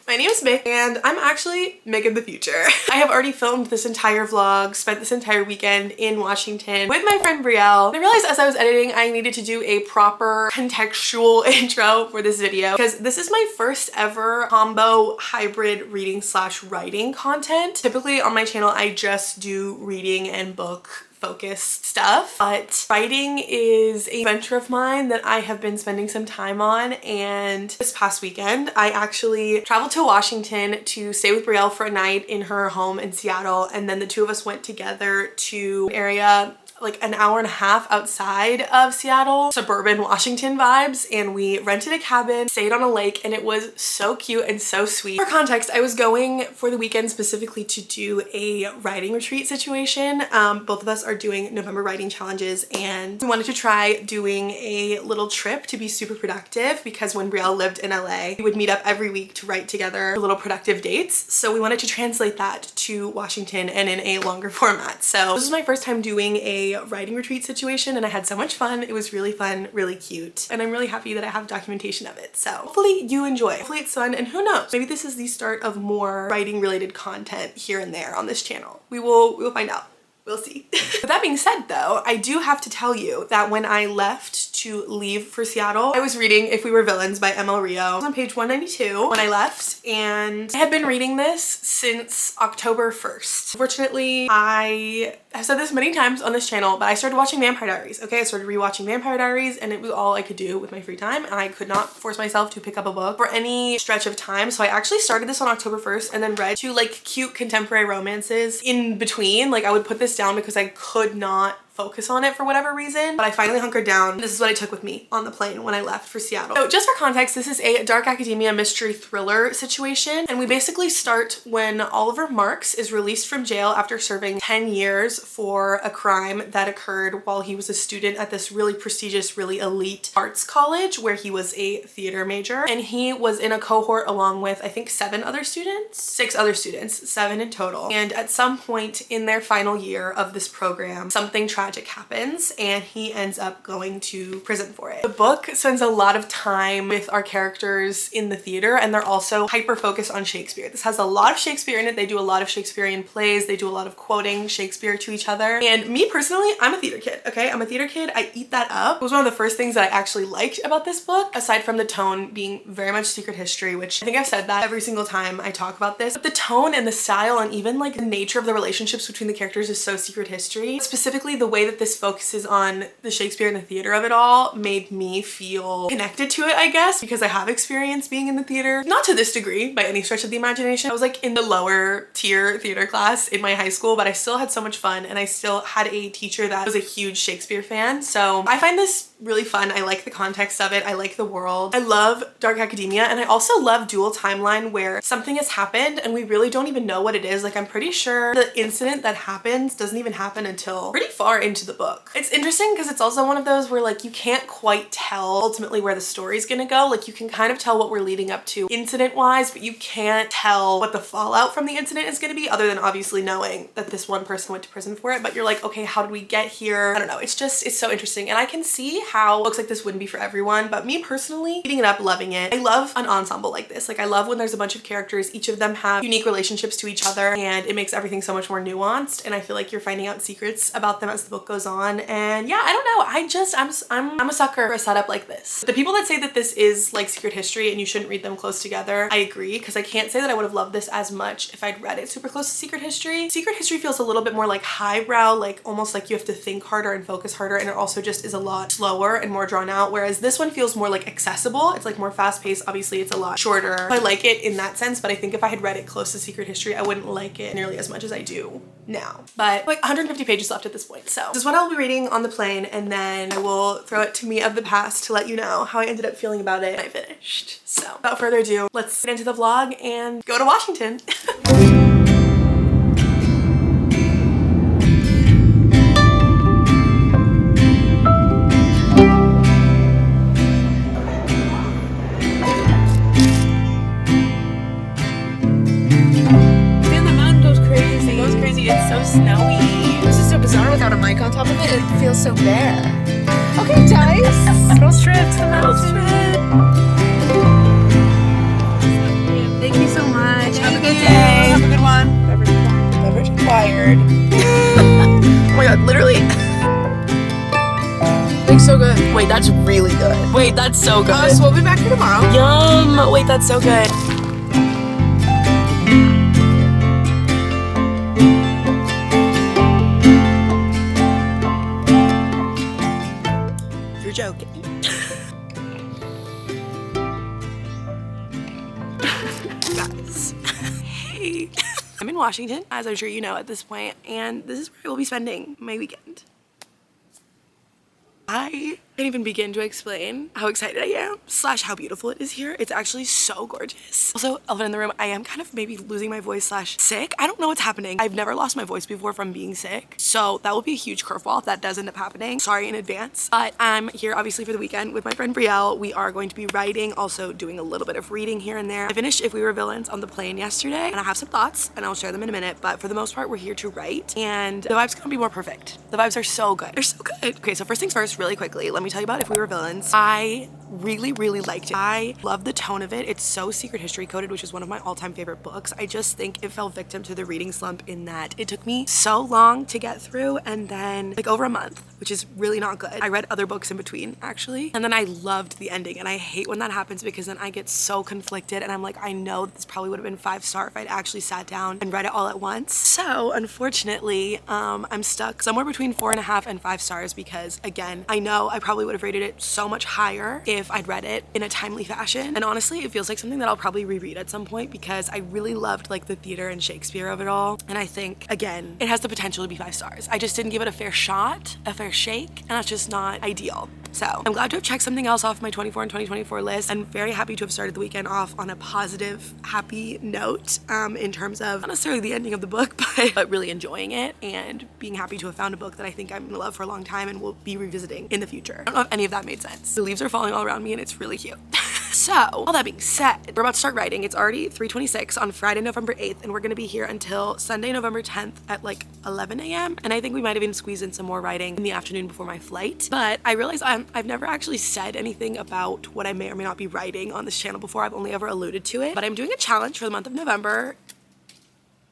My name is Mick and I'm actually Mick in the future. I have already filmed this entire vlog, spent this entire weekend in Washington with my friend Brielle. I realized as I was editing I needed to do a proper contextual intro for this video because this is my first ever combo hybrid reading / writing content. Typically on my channel I just do reading and book focused stuff, but writing is a venture of mine that I have been spending some time on, and this past weekend I actually traveled to Washington to stay with Brielle for a night in her home in Seattle, and then the two of us went together to an area like an hour and a half outside of Seattle, suburban Washington vibes, and we rented a cabin, stayed on a lake, and it was so cute and so sweet. For context, I was going for the weekend specifically to do a writing retreat situation. Both of us are doing November writing challenges, and we wanted to try doing a little trip to be super productive because when Brielle lived in LA, we would meet up every week to write together little productive dates. So we wanted to translate that to Washington and in a longer format. So this is my first time doing a writing retreat situation and I had so much fun. It was really fun, really cute, and I'm really happy that I have documentation of it. So hopefully you enjoy. Hopefully it's fun, and who knows, maybe this is the start of more writing related content here and there on this channel. We will find out. We'll see. With that being said though, I do have to tell you that when I left to leave for Seattle, I was reading If We Were Villains by Emma Rio. I was on page 192 when I left, and I had been reading this since October 1st. Unfortunately, I have said this many times on this channel, but I started watching Vampire Diaries. Okay, I started rewatching Vampire Diaries and it was all I could do with my free time, and I could not force myself to pick up a book for any stretch of time. So I actually started this on October 1st and then read 2 like cute contemporary romances in between. Like I would put this down because I could not focus on it for whatever reason, but I finally hunkered down. This is what I took with me on the plane when I left for Seattle. So just for context, this is a dark academia mystery thriller situation, and we basically start when Oliver Marks is released from jail after serving 10 years for a crime that occurred while he was a student at this really prestigious, really elite arts college where he was a theater major, and he was in a cohort along with I think 6 other students, 7 in total. And at some point in their final year of this program, something tragic happens and he ends up going to prison for it. The book spends a lot of time with our characters in the theater, and they're also hyper focused on Shakespeare. This has a lot of Shakespeare in it. They do a lot of Shakespearean plays. They do a lot of quoting Shakespeare to each other. And me personally, I'm a theater kid, okay? I'm a theater kid. I eat that up. It was one of the first things that I actually liked about this book, aside from the tone being very much secret history, which I think I've said that every single time I talk about this. But the tone and the style and even like the nature of the relationships between the characters is so secret history. Specifically, the way that this focuses on the Shakespeare and the theater of it all made me feel connected to it, I guess, because I have experience being in the theater. Not to this degree by any stretch of the imagination. I was like in the lower tier theater class in my high school, but I still had so much fun, and I still had a teacher that was a huge Shakespeare fan. So I find this really fun. I like the context of it. I like the world. I love dark academia, and I also love dual timeline where something has happened and we really don't even know what it is. Like I'm pretty sure the incident that happens doesn't even happen until pretty far into the book. It's interesting because it's also one of those where like you can't quite tell ultimately where the story's gonna go. Like you can kind of tell what we're leading up to incident wise, but you can't tell what the fallout from the incident is gonna be, other than obviously knowing that this one person went to prison for it. But you're like, okay, how did we get here? I don't know. It's so interesting, and I can see how books like this wouldn't be for everyone, but me personally, eating it up, loving it. I love an ensemble like this. Like I love when there's a bunch of characters, each of them have unique relationships to each other, and it makes everything so much more nuanced, and I feel like you're finding out secrets about them as the book goes on. And yeah, I don't know, I'm a sucker for a setup like this. The people that say that this is like secret history and you shouldn't read them close together, I agree, because I can't say that I would have loved this as much if I'd read it super close to secret history. Secret history feels a little bit more like highbrow, like almost like you have to think harder and focus harder, and it also just is a lot slower and more drawn out, whereas this one feels more like accessible. It's like more fast-paced. Obviously it's a lot shorter. I like it in that sense, but I think if I had read it close to secret history, I wouldn't like it nearly as much as I do now. But like 150 pages left at this point, so this is what I'll be reading on the plane, and then I will throw it to me of the past to let you know how I ended up feeling about it when I finished. So without further ado, let's get into the vlog and go to Washington. snowy. This is so bizarre without a mic on top of it. It feels so bare. Okay, Dice. Girls trip to the mountains. Thank you so much. Have a good you. day. Have a good one. Beverage acquired. Oh my god, literally. Looks so good. Wait, that's really good. Wait, that's so good. So we'll be back here tomorrow. Yum. Wait, that's so good. You're joking. Guys. Hey. I'm in Washington, as I'm sure you know at this point, and this is where I will be spending my weekend. I can't even begin to explain how excited I am / how beautiful it is here. It's actually so gorgeous. Also, elephant in the room, I am kind of maybe losing my voice / sick. I don't know what's happening. I've never lost my voice before from being sick, so that will be a huge curveball if that does end up happening. Sorry in advance. But I'm here obviously for the weekend with my friend Brielle. We are going to be writing, also doing a little bit of reading here and there. I finished If We Were Villains on the plane yesterday, and I have some thoughts, and I'll share them in a minute, but for the most part, we're here to write, and the vibes couldn't be more perfect. The vibes are so good. They're so good. Okay, so first things first, really quickly, let me tell you about If We Were Villains. I really liked it. I love the tone of it. It's so secret history coded, which is one of my all-time favorite books. I just think it fell victim to the reading slump in that it took me so long to get through, and then like over a month, which is really not good. I read other books in between actually, and then I loved the ending, and I hate when that happens because then I get so conflicted, and I'm like, I know this probably would have been 5-star if I'd actually sat down and read it all at once. So unfortunately, I'm stuck somewhere between 4.5 and 5 stars because again, I know I probably would have rated it so much higher if I'd read it in a timely fashion. And honestly, it feels like something that I'll probably reread at some point because I really loved like the theater and Shakespeare of it all. And I think, again, it has the potential to be 5 stars. I just didn't give it a fair shot, a fair shake, and that's just not ideal. So I'm glad to have checked something else off my 24 and 2024 list. I'm very happy to have started the weekend off on a positive, happy note in terms of not necessarily the ending of the book, but really enjoying it and being happy to have found a book that I think I'm gonna love for a long time and will be revisiting in the future. I don't know if any of that made sense. The leaves are falling all around me and it's really cute. So, all that being said, we're about to start writing. It's already 3:26 on Friday, November 8th, and we're gonna be here until Sunday, November 10th at like 11 a.m. And I think we might even squeeze in some more writing in the afternoon before my flight. But I realize I've never actually said anything about what I may or may not be writing on this channel before. I've only ever alluded to it. But I'm doing a challenge for the month of November.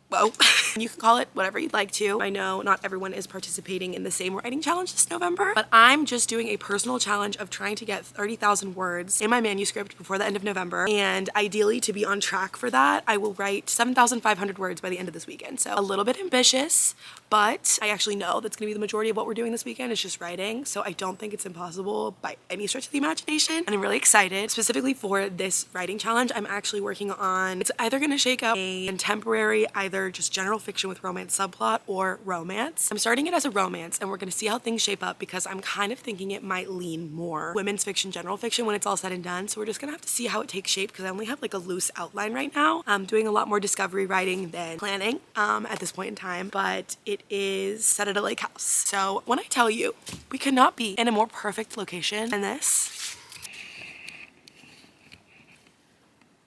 Whoa. You can call it whatever you'd like to. I know not everyone is participating in the same writing challenge this November, but I'm just doing a personal challenge of trying to get 30,000 words in my manuscript before the end of November. And ideally, to be on track for that, I will write 7,500 words by the end of this weekend. So a little bit ambitious, but I actually know that's gonna be the majority of what we're doing this weekend is just writing. So I don't think it's impossible by any stretch of the imagination. And I'm really excited. Specifically for this writing challenge, I'm actually working on, it's either gonna shake up a contemporary, either just general fiction with romance subplot or romance. I'm starting it as a romance and we're gonna see how things shape up because I'm kind of thinking it might lean more women's fiction, general fiction when it's all said and done. So we're just gonna have to see how it takes shape because I only have like a loose outline right now. I'm doing a lot more discovery writing than planning at this point in time, but it is set at a lake house. So when I tell you, we could not be in a more perfect location than this.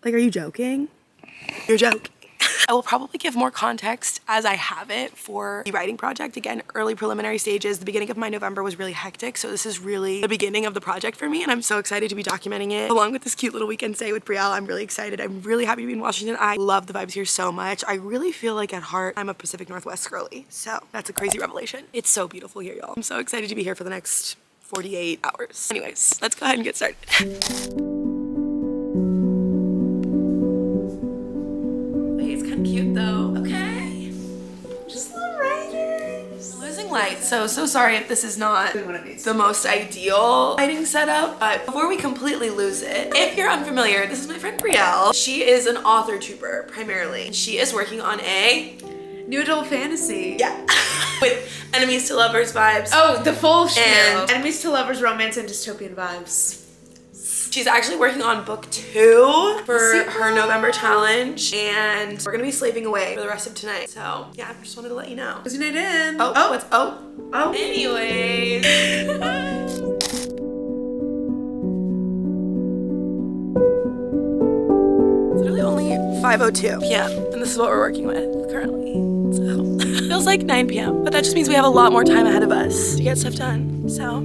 Like, are you joking? You're joking. I will probably give more context as I have it for the writing project. Again, early preliminary stages. The beginning of my November was really hectic, so this is really the beginning of the project for me, and I'm so excited to be documenting it along with this cute little weekend stay with Brielle. I'm really excited. I'm really happy to be in Washington. I love the vibes here so much. I really feel like at heart I'm a Pacific Northwest girly, so that's a crazy revelation. It's so beautiful here, y'all. I'm so excited to be here for the next 48 hours. Anyways, let's go ahead and get started. Cute though. Okay. Just little writers. Losing light. So sorry if this is not the most ideal lighting setup, but before we completely lose it, if you're unfamiliar, this is my friend Brielle. She is an author tuber primarily. She is working on a new adult fantasy. Yeah. With enemies to lovers vibes. Oh, the full show. And enemies to lovers, romance, and dystopian vibes. She's actually working on book 2 for her November challenge, and we're gonna be slaving away for the rest of tonight. So yeah, I just wanted to let you know. Closing it in. Oh. Anyways. It's literally only 5:02 p.m. and this is what we're working with currently. So feels like 9 p.m., but that just means we have a lot more time ahead of us to get stuff done, so.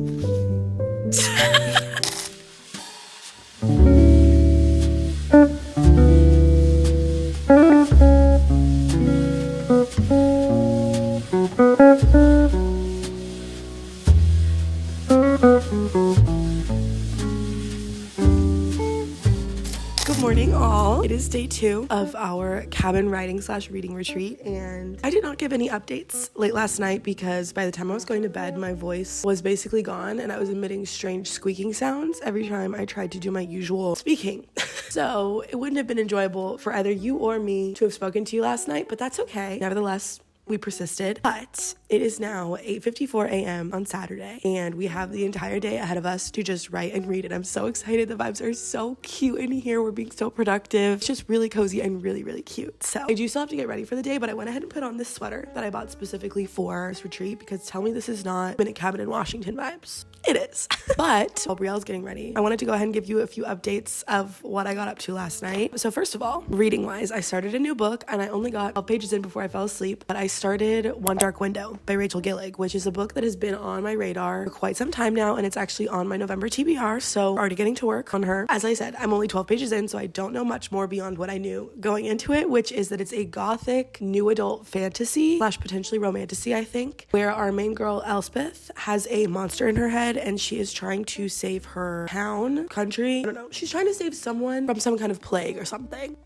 Good morning, all. It is day 2 of our cabin writing / reading retreat, and I did not give any updates late last night because by the time I was going to bed, my voice was basically gone and I was emitting strange squeaking sounds every time I tried to do my usual speaking. So it wouldn't have been enjoyable for either you or me to have spoken to you last night, but that's okay. Nevertheless, we persisted, but it is now 8:54 a.m. on Saturday, and we have the entire day ahead of us to just write and read, and I'm so excited. The vibes are so cute in here. We're being so productive. It's just really cozy and really, really cute. So I do still have to get ready for the day, but I went ahead and put on this sweater that I bought specifically for this retreat because tell me this is not Minute Cabin in Washington vibes. It is. But while Brielle's getting ready, I wanted to go ahead and give you a few updates of what I got up to last night. So first of all, reading wise, I started a new book and I only got 12 pages in before I fell asleep, but I started One Dark Window by Rachel Gillig, which is a book that has been on my radar for quite some time now, and it's actually on my November TBR, so already getting to work on her. As I said, I'm only 12 pages in, so I don't know much more beyond what I knew going into it, which is that it's a gothic new adult fantasy / potentially romantasy, I think, where our main girl Elspeth has a monster in her head and she is trying to save her town, country, I don't know. She's trying to save someone from some kind of plague or something.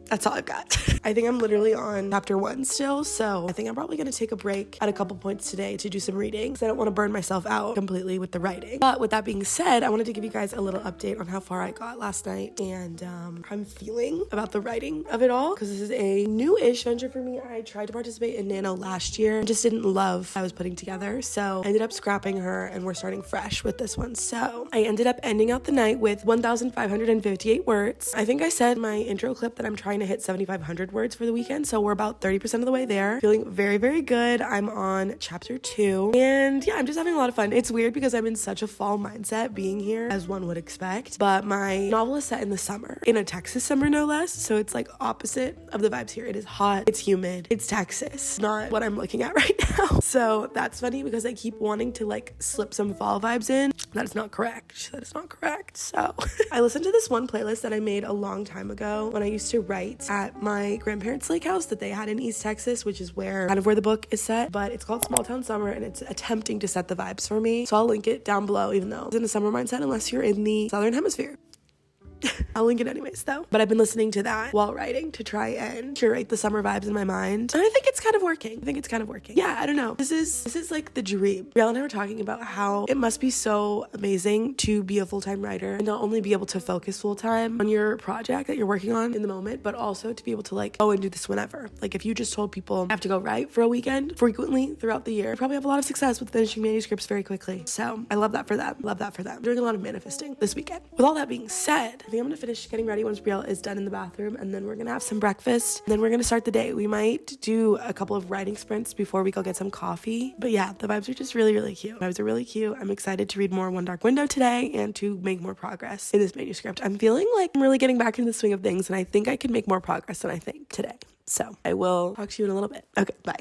That's all I've got. I think I'm literally on chapter 1 still, so I think I'm probably gonna take a break at a couple points today to do some reading because I don't want to burn myself out completely with the writing. But with that being said, I wanted to give you guys a little update on how far I got last night and how I'm feeling about the writing of it all, because this is a new-ish venture for me. I tried to participate in Nano last year and just didn't love what I was putting together, so I ended up scrapping her and we're starting fresh with this one. So I ended up ending out the night with 1,558 words. I think I said in my intro clip that I'm trying to hit 7,500 words for the weekend, so we're about 30% of the way there. Feeling very, very good. I'm on chapter 2, and yeah, I'm just having a lot of fun. It's weird because I'm in such a fall mindset being here, as one would expect, but my novel is set in the summer, in a Texas summer no less, so it's like opposite of the vibes here. It is hot, it's humid, it's Texas, not what I'm looking at right now. So that's funny because I keep wanting to like slip some fall vibes in. That is not correct. That is not correct. So I listened to this one playlist that I made a long time ago when I used to write at my grandparents' lake house that they had in East Texas, which is where the book is set, but it's called Small Town Summer and it's attempting to set the vibes for me. So I'll link it down below, even though it's in a summer mindset unless you're in the Southern Hemisphere. I'll link it anyways though. But I've been listening to that while writing to try and curate the summer vibes in my mind. And I think it's kind of working. Yeah, I don't know. This is like the dream. Brielle and I were talking about how it must be so amazing to be a full-time writer and not only be able to focus full-time on your project that you're working on in the moment, but also to be able to like go and do this whenever. Like if you just told people I have to go write for a weekend frequently throughout the year, you probably have a lot of success with finishing manuscripts very quickly. So I love that for them. I'm doing a lot of manifesting this weekend. With all that being said, I think I'm gonna finish getting ready once Brielle is done in the bathroom, and then we're gonna have some breakfast, and then we're gonna start the day. We might do a couple of writing sprints before we go get some coffee. But yeah, the vibes are just really, really cute. I'm excited to read more One Dark Window today and to make more progress in this manuscript. I'm feeling like I'm really getting back into the swing of things, and I think I can make more progress than I think today. So I will talk to you in a little bit. Okay, bye.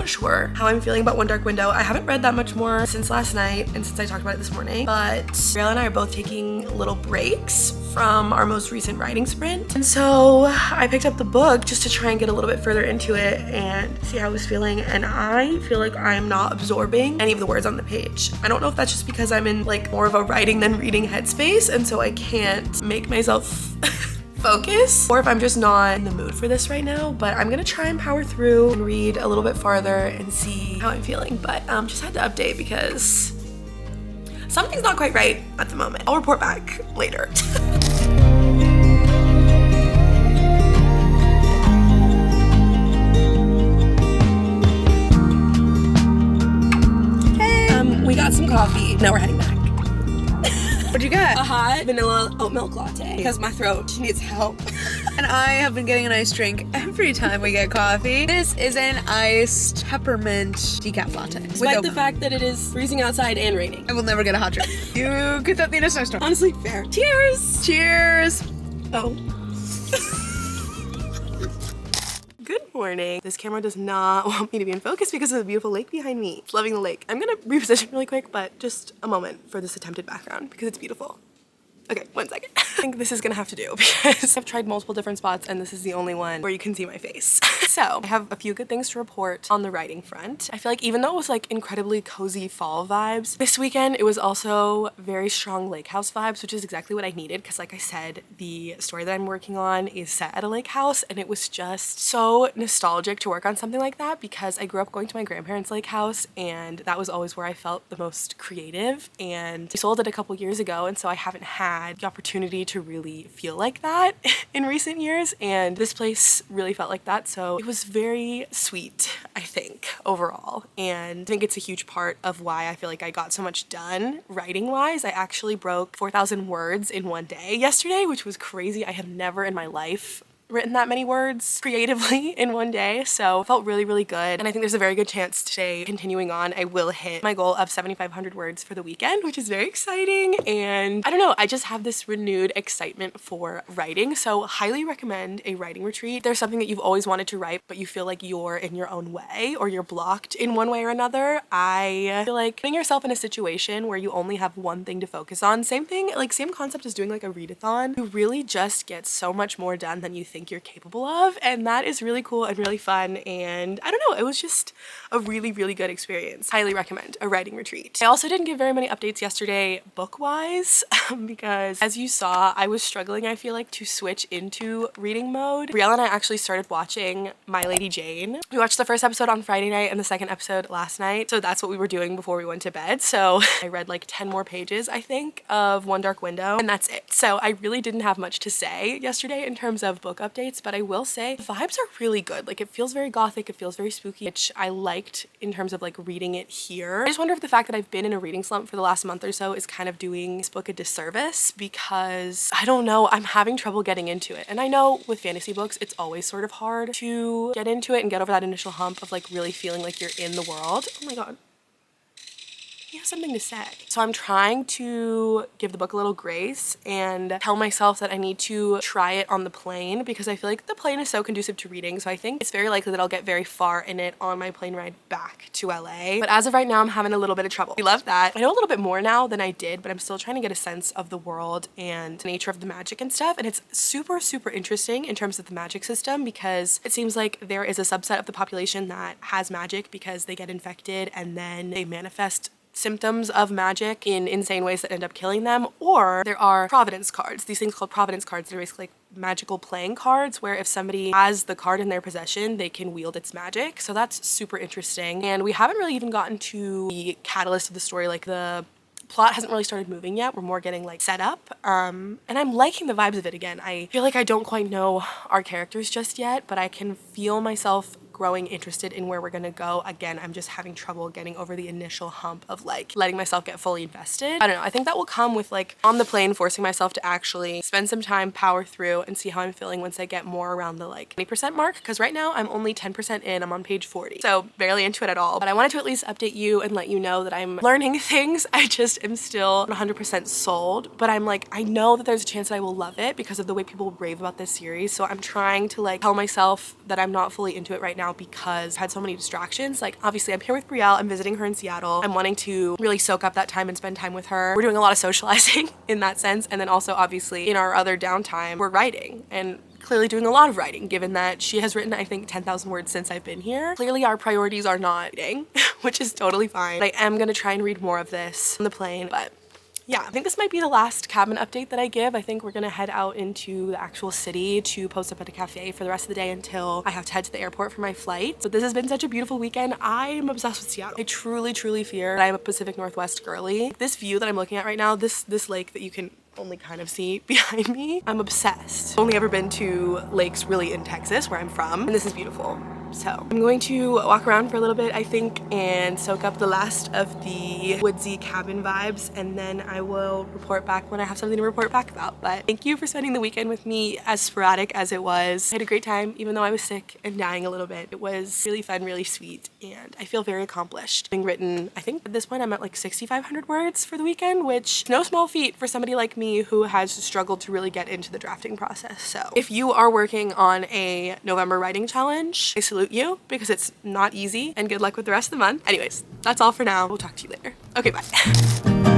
Sure how I'm feeling about One Dark Window. I haven't read that much more since last night and since I talked about it this morning, but Brielle and I are both taking little breaks from our most recent writing sprint, and so I picked up the book just to try and get a little bit further into it and see how I was feeling, and I feel like I'm not absorbing any of the words on the page. I don't know if that's just because I'm in like more of a writing than reading headspace, and so I can't make myself focus, or if I'm just not in the mood for this right now, but I'm gonna try and power through and read a little bit farther and see how I'm feeling. But just had to update because something's not quite right at the moment. I'll report back later. We got some coffee. Now we're heading back. What'd you get? A hot vanilla oat milk latte because my throat needs help. And I have been getting an iced drink every time we get coffee. This is an iced peppermint decaf latte. Despite the fact that it is freezing outside and raining. I will never get a hot drink. You could that be in a snowstorm. Honestly, fair. Cheers! Cheers! Oh. Good morning. This camera does not want me to be in focus because of the beautiful lake behind me. Loving the lake. I'm gonna reposition really quick, but just a moment for this attempted background because it's beautiful. Okay, 1 second. I think this is gonna have to do because I've tried multiple different spots and this is the only one where you can see my face. So I have a few good things to report on the writing front. I feel like even though it was like incredibly cozy fall vibes, this weekend it was also very strong lake house vibes, which is exactly what I needed because like I said, the story that I'm working on is set at a lake house and it was just so nostalgic to work on something like that because I grew up going to my grandparents' lake house and that was always where I felt the most creative, and we sold it a couple years ago and so I haven't had the opportunity to really feel like that in recent years, and this place really felt like that, so it was very sweet, I think, overall, and I think it's a huge part of why I feel like I got so much done writing wise. I actually broke 4,000 words in one day yesterday, which was crazy. I have never in my life written that many words creatively in one day, so it felt really, really good. And I think there's a very good chance today, continuing on, I will hit my goal of 7,500 words for the weekend, which is very exciting. And I don't know, I just have this renewed excitement for writing, so highly recommend a writing retreat. If there's something that you've always wanted to write, but you feel like you're in your own way or you're blocked in one way or another, I feel like putting yourself in a situation where you only have one thing to focus on, same thing, like same concept as doing like a readathon, you really just get so much more done than you think you're capable of, and that is really cool and really fun, and I don't know, it was just a really, really good experience. Highly recommend a writing retreat. I also didn't give very many updates yesterday book-wise because as you saw, I was struggling, I feel like, to switch into reading mode. Brielle and I actually started watching My Lady Jane. We watched the first episode on Friday night and the second episode last night, so that's what we were doing before we went to bed. So I read like 10 more pages, I think, of One Dark Window, and that's it. So I really didn't have much to say yesterday in terms of book updates, but I will say the vibes are really good. Like, it feels very gothic, it feels very spooky, which I liked in terms of like reading it here. I just wonder if the fact that I've been in a reading slump for the last month or so is kind of doing this book a disservice, because I don't know, I'm having trouble getting into it. And I know with fantasy books, it's always sort of hard to get into it and get over that initial hump of like really feeling like you're in the world. Oh my god. He has something to say. So I'm trying to give the book a little grace and tell myself that I need to try it on the plane, because I feel like the plane is so conducive to reading. So I think it's very likely that I'll get very far in it on my plane ride back to LA. But as of right now, I'm having a little bit of trouble. I love that. I know a little bit more now than I did, but I'm still trying to get a sense of the world and the nature of the magic and stuff. And it's super, super interesting in terms of the magic system, because it seems like there is a subset of the population that has magic because they get infected and then they manifest symptoms of magic in insane ways that end up killing them. Or there are providence cards, these things called providence cards that are basically like magical playing cards, where if somebody has the card in their possession, they can wield its magic. So that's super interesting. And we haven't really even gotten to the catalyst of the story, like the plot hasn't really started moving yet. We're more getting like set up, and I'm liking the vibes of it. Again, I feel like I don't quite know our characters just yet, but I can feel myself growing interested in where we're gonna go. Again, I'm just having trouble getting over the initial hump of like letting myself get fully invested. I don't know, I think that will come with like on the plane, forcing myself to actually spend some time, power through, and see how I'm feeling once I get more around the like 20% mark, because right now I'm only 10% in. I'm on page 40, so barely into it at all. But I wanted to at least update you and let you know that I'm learning things. I just am still 100% sold, but I'm like, I know that there's a chance that I will love it because of the way people rave about this series. So I'm trying to like tell myself that I'm not fully into it right now because I've had so many distractions. Like, obviously I'm here with Brielle, I'm visiting her in Seattle. I'm wanting to really soak up that time and spend time with her. We're doing a lot of socializing in that sense. And then also obviously in our other downtime, we're writing, and clearly doing a lot of writing, given that she has written, I think, 10,000 words since I've been here. Clearly our priorities are not reading, which is totally fine. I am gonna try and read more of this on the plane, but yeah, I think this might be the last cabin update that I give. I think we're gonna head out into the actual city to post up at a cafe for the rest of the day until I have to head to the airport for my flight. So this has been such a beautiful weekend. I'm obsessed with Seattle. I truly, truly fear that I'm a Pacific Northwest girly. This view that I'm looking at right now, this lake that you can only kind of see behind me, I'm obsessed. Only ever been to lakes really in Texas where I'm from, and this is beautiful. So I'm going to walk around for a little bit, I think, and soak up the last of the woodsy cabin vibes, and then I will report back when I have something to report back about. But thank you for spending the weekend with me, as sporadic as it was. I had a great time, even though I was sick and dying a little bit. It was really fun, really sweet, and I feel very accomplished. Having written, I think at this point I'm at like 6,500 words for the weekend, which is no small feat for somebody like me who has struggled to really get into the drafting process. So if you are working on a November writing challenge, I salute you because it's not easy, and good luck with the rest of the month. Anyways, that's all for now. We'll talk to you later. Okay, bye.